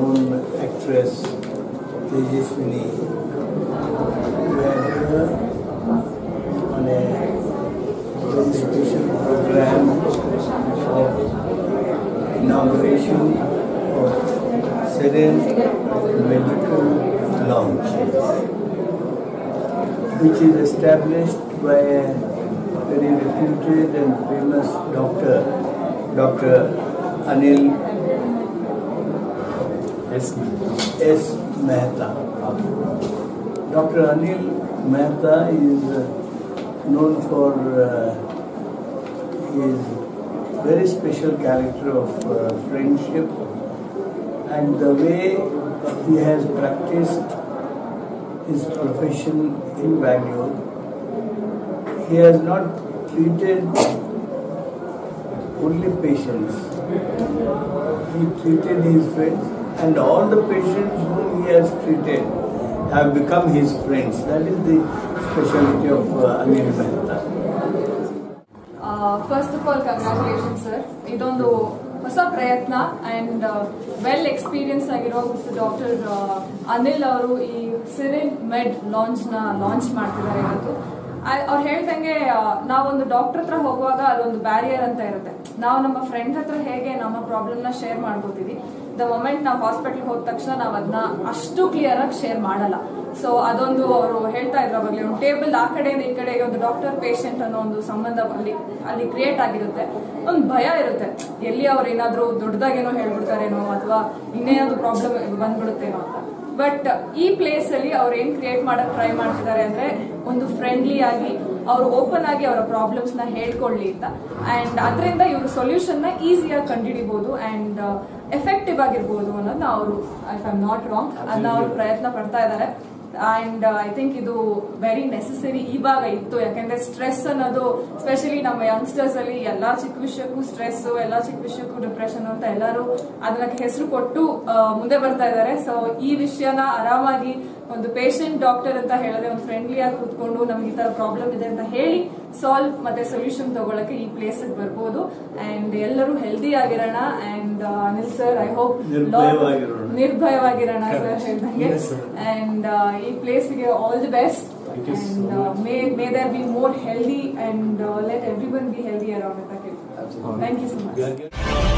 known actress Tejaswini were on a very special program of inauguration of Serene Medical Lounge, which is established by a very reputed and famous doctor, Dr. Anil S. Mehta. Dr. Anil Mehta is known for his very special character of friendship and the way he has practiced his profession in Bangalore. He has not treated only patients. He treated his friends, and all the patients whom he has treated have become his friends. That is the specialty of Anil Mehta. First of all, congratulations, sir. ಇದೊಂದು ಹೊಸ ಪ್ರಯತ್ನ and well experience ಆಗಿರೋ doctor Anil ಅವರು ಈ ಸಿರಿನ್ ಮೆಡ್ launch ಮಾಡ್ತಿದ್ದಾರೆ ಇವತ್ತು. ಅವ್ರು ಹೇಳ್ದಂಗೆ ನಾವೊಂದು ಡಾಕ್ಟರ್ ಹತ್ರ ಹೋಗುವಾಗ ಅದೊಂದು ಬ್ಯಾರಿಯರ್ ಅಂತ ಇರುತ್ತೆ. ನಾವು ನಮ್ಮ ಫ್ರೆಂಡ್ ಹತ್ರ ಹೇಗೆ ನಮ್ಮ ಪ್ರಾಬ್ಲಮ್ನ ಶೇರ್ ಮಾಡ್ಕೋತೀವಿ, ದ ಮೊಮೆಂಟ್ ನಾವು ಹಾಸ್ಪಿಟಲ್ ಹೋದ ತಕ್ಷಣ ನಾವು ಅದನ್ನ ಅಷ್ಟು ಕ್ಲಿಯರ್ ಆಗಿ ಶೇರ್ ಮಾಡಲ್ಲ. ಸೊ ಅದೊಂದು ಅವರು ಹೇಳ್ತಾ ಇದ್ರು ಅವಾಗಲೇ, ಒಂದು ಟೇಬಲ್ ಆ ಕಡೆಯಿಂದ ಈ ಕಡೆಗೆ ಒಂದು ಡಾಕ್ಟರ್ ಪೇಷಂಟ್ ಅನ್ನೋ ಒಂದು ಸಂಬಂಧ ಅಲ್ಲಿ ಕ್ರಿಯೇಟ್ ಆಗಿರುತ್ತೆ. ಒಂದು ಭಯ ಇರುತ್ತೆ, ಎಲ್ಲಿ ಅವ್ರು ಏನಾದ್ರು ದೊಡ್ಡದಾಗೇನೋ ಹೇಳ್ಬಿಡ್ತಾರೇನೋ ಅಥವಾ ಇನ್ನೇನಾದ್ರು ಪ್ರಾಬ್ಲಮ್ ಬಂದ್ಬಿಡುತ್ತೇನೋ ಅಂತ. ಬಟ್ ಈ ಪ್ಲೇಸ್ ಅಲ್ಲಿ ಅವ್ರು ಏನ್ ಕ್ರಿಯೇಟ್ ಮಾಡಕ್ ಟ್ರೈ ಮಾಡ್ತಿದ್ದಾರೆ ಅಂದ್ರೆ ಒಂದು ಫ್ರೆಂಡ್ಲಿ ಆಗಿ ಅವರು ಓಪನ್ ಆಗಿ ಅವರ ಪ್ರಾಬ್ಲಮ್ಸ್ ನ ಹೇಳ್ಕೊಳ್ಳಿ ಅಂತ. ಅಂಡ್ ಅದರಿಂದ ಇವರು ಸೊಲ್ಯೂಷನ್ ನ ಈಸಿಯಾಗಿ ಕಂಡುಹಿಡಿಬಹುದು ಅಂಡ್ ಎಫೆಕ್ಟಿವ್ ಆಗಿರ್ಬೋದು ಅನ್ನೋದನ್ನ ಅವರು, if I am not wrong, ಅದನ್ನ ಅವರು ಪ್ರಯತ್ನ ಪಡ್ತಾ ಇದ್ದಾರೆ. ಅಂಡ್ ಐ ಥಿಂಕ್ ಇದು ವೆರಿ ನೆಸೆಸರಿ ಇವಾಗ ಇತ್ತು. ಯಾಕಂದ್ರೆ ಸ್ಟ್ರೆಸ್ ಅನ್ನೋದು ಸ್ಪೆಷಲಿ ನಮ್ಮ ಯಂಗ್ಸ್ಟರ್ಸ್ ಅಲ್ಲಿ ಎಲ್ಲಾ ಚಿಕ್ಕ ವಿಷಯಕ್ಕೂ ಸ್ಟ್ರೆಸ್, ಎಲ್ಲಾ ಚಿಕ್ಕ ವಿಷಯಕ್ಕೂ ಡಿಪ್ರೆಷನ್ ಅಂತ ಎಲ್ಲರೂ ಅದನ್ನ ಹೆಸರು ಕೊಟ್ಟು ಮುಂದೆ ಬರ್ತಾ ಇದ್ದಾರೆ. ಸೊ ಈ ವಿಷಯನ ಆರಾಮಾಗಿ ಒಂದು ಪೇಷಂಟ್ ಡಾಕ್ಟರ್ ಅಂತ ಹೇಳಿದ್ರೆ ಒಂದು ಫ್ರೆಂಡ್ಲಿ ಆಗಿ ಕೂತ್ಕೊಂಡು ನಮ್ಗೆ ಈ ತರ ಪ್ರಾಬ್ಲಮ್ ಇದೆ ಅಂತ ಹೇಳಿ ಸಾಲ್ವ್ ಮತ್ತೆ ಸೊಲ್ಯೂಷನ್ ತಗೊಳಕ್ಕೆ ಈ ಪ್ಲೇಸ್ ಬರ್ಬೋದು. ಅಂಡ್ ಎಲ್ಲರೂ ಹೆಲ್ದಿ ಆಗಿರೋಣ. And Anil sir, I hope ನಿರ್ಭಯವಾಗಿರೋಣ ಸರ್ ಹೇಳ್ದಂಗೆ. ಅಂಡ್ ಈ ಪ್ಲೇಸ್ಗೆ all the best. And may there be more healthy and let everyone be healthy around it. Thank you so much.